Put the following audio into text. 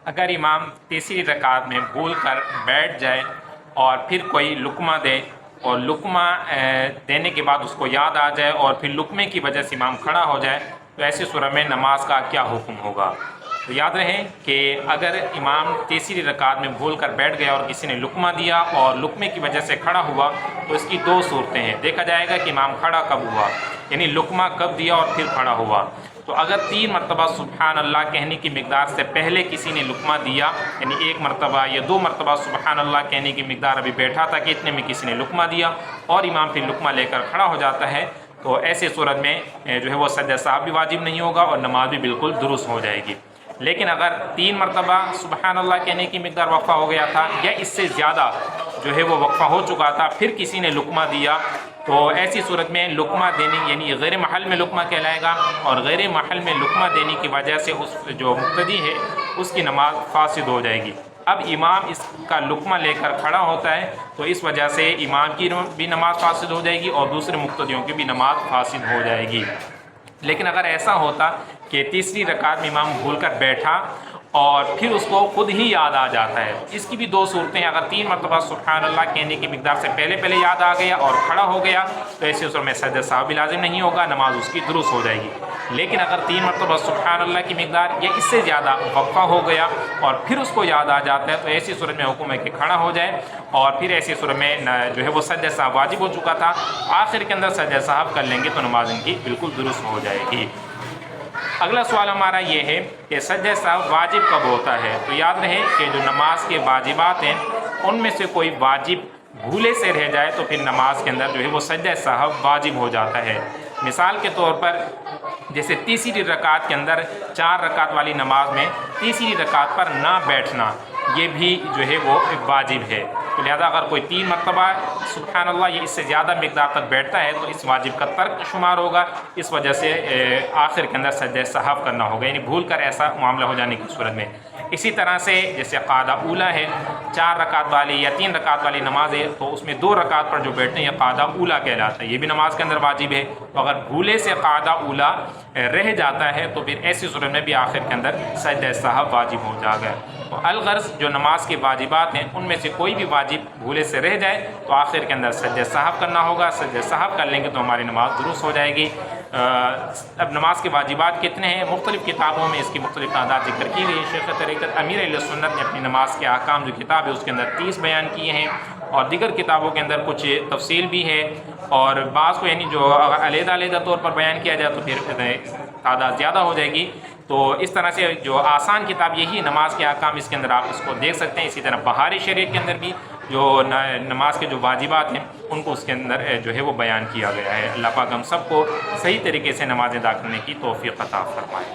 اگر امام تیسری رکعت میں بھول کر بیٹھ جائے اور پھر کوئی لقمہ دے اور لقمہ دینے کے بعد اس کو یاد آ جائے اور پھر لقمے کی وجہ سے امام کھڑا ہو جائے تو ایسی صورت میں نماز کا کیا حکم ہوگا؟ تو یاد رہے کہ اگر امام تیسری رکعت میں بھول کر بیٹھ گیا اور کسی نے لقمہ دیا اور لقمے کی وجہ سے کھڑا ہوا تو اس کی دو صورتیں ہیں. دیکھا جائے گا کہ امام کھڑا کب ہوا، یعنی لقمہ کب دیا اور پھر کھڑا ہوا. تو اگر 3 مرتبہ سبحان اللہ کہنے کی مقدار سے پہلے کسی نے لقمہ دیا، یعنی 1 مرتبہ یا 2 مرتبہ سبحان اللہ کہنے کی مقدار ابھی بیٹھا تھا کہ اتنے میں کسی نے لقمہ دیا اور امام پھر لقمہ لے کر کھڑا ہو جاتا ہے، تو ایسی صورت میں جو ہے وہ سجدہ سہو بھی واجب نہیں ہوگا اور نماز بھی بالکل درست ہو جائے گی. لیکن اگر 3 مرتبہ سبحان اللہ کہنے کی مقدار وقفہ ہو گیا تھا یا اس سے زیادہ جو ہے وہ وقفہ ہو چکا تھا پھر کسی نے لقمہ دیا، تو ایسی صورت میں لقمہ دینے یعنی غیر محل میں لقمہ کہلائے گا اور غیر محل میں لقمہ دینے کی وجہ سے اس جو مقتدی ہے اس کی نماز فاسد ہو جائے گی. اب امام اس کا لقمہ لے کر کھڑا ہوتا ہے تو اس وجہ سے امام کی بھی نماز فاسد ہو جائے گی اور دوسرے مقتدیوں کی بھی نماز فاسد ہو جائے گی. لیکن اگر ایسا ہوتا کہ تیسری رکعت میں امام بھول کر بیٹھا اور پھر اس کو خود ہی یاد آ جاتا ہے، اس کی بھی دو صورتیں ہیں. اگر 3 مرتبہ سبحان اللہ کہنے کی مقدار سے پہلے یاد آ گیا اور کھڑا ہو گیا تو ایسی صورت میں سجدہ سہو بھی لازم نہیں ہوگا، نماز اس کی درست ہو جائے گی. لیکن اگر 3 مرتبہ سبحان اللہ کی مقدار یا اس سے زیادہ وقفہ ہو گیا اور پھر اس کو یاد آ جاتا ہے تو ایسی صورت میں حکم ہے کہ کھڑا ہو جائے اور پھر ایسی صورت میں جو ہے وہ سجدہ سہو واجب ہو چکا تھا، آخر کے اندر سجدہ سہو کر لیں گے تو نماز ان کی بالکل درست ہو جائے گی. اگلا سوال ہمارا یہ ہے کہ سجدہ سہو واجب کب ہوتا ہے؟ تو یاد رہے کہ جو نماز کے واجبات ہیں ان میں سے کوئی واجب بھولے سے رہ جائے تو پھر نماز کے اندر جو ہے وہ سجدہ سہو واجب ہو جاتا ہے. مثال کے طور پر جیسے تیسری رکعت کے اندر 4 رکعت والی نماز میں تیسری رکعت پر نہ بیٹھنا یہ بھی جو ہے وہ واجب ہے. تو لہذا اگر کوئی 3 مرتبہ سبحان اللہ یا اس سے زیادہ مقدار تک بیٹھتا ہے تو اس واجب کا ترک شمار ہوگا، اس وجہ سے آخر کے اندر سجدہ سہو کرنا ہوگا، یعنی بھول کر ایسا معاملہ ہو جانے کی صورت میں. اسی طرح سے جیسے قاعدہ اولیٰ ہے، 4 رکعت والی یا 3 رکعت والی نماز ہے تو اس میں 2 رکعت پر جو بیٹھتے ہیں یہ قاعدہ اولیٰ کہلاتا ہے، یہ بھی نماز کے اندر واجب ہے. تو اگر بھولے سے قاعدہ اولیٰ رہ جاتا ہے تو پھر ایسی صورت میں بھی آخر کے اندر سجدہ سہو واجب ہو جائے گا. تو الغرض جو نماز کے واجبات ہیں ان میں سے کوئی بھی واجب بھولے سے رہ جائے تو آخر کے اندر سجدہ سہو کرنا ہوگا، سجدہ سہو کر لیں گے تو ہماری نماز درست ہو جائے گی. اب نماز کے واجبات کتنے ہیں؟ مختلف کتابوں میں اس کی مختلف تعداد ذکر کی ہوئی ہے. شیخ طریقت امیر اہل سنت نے اپنی نماز کے احکام جو کتاب ہے اس کے اندر 30 بیان کیے ہیں اور دیگر کتابوں کے اندر کچھ تفصیل بھی ہے اور بعض کو یعنی جو اگر علیحدہ طور پر بیان کیا جائے تو پھر تعداد زیادہ ہو جائے گی. تو اس طرح سے جو آسان کتاب یہی نماز کے احکام، اس کے اندر آپ اس کو دیکھ سکتے ہیں. اسی طرح بہاری شریعت کے اندر بھی جو نماز کے جو واجبات ہیں ان کو اس کے اندر جو ہے وہ بیان کیا گیا ہے. اللہ پاک ہم سب کو صحیح طریقے سے نماز ادا کرنے کی توفیق عطا فرمائے.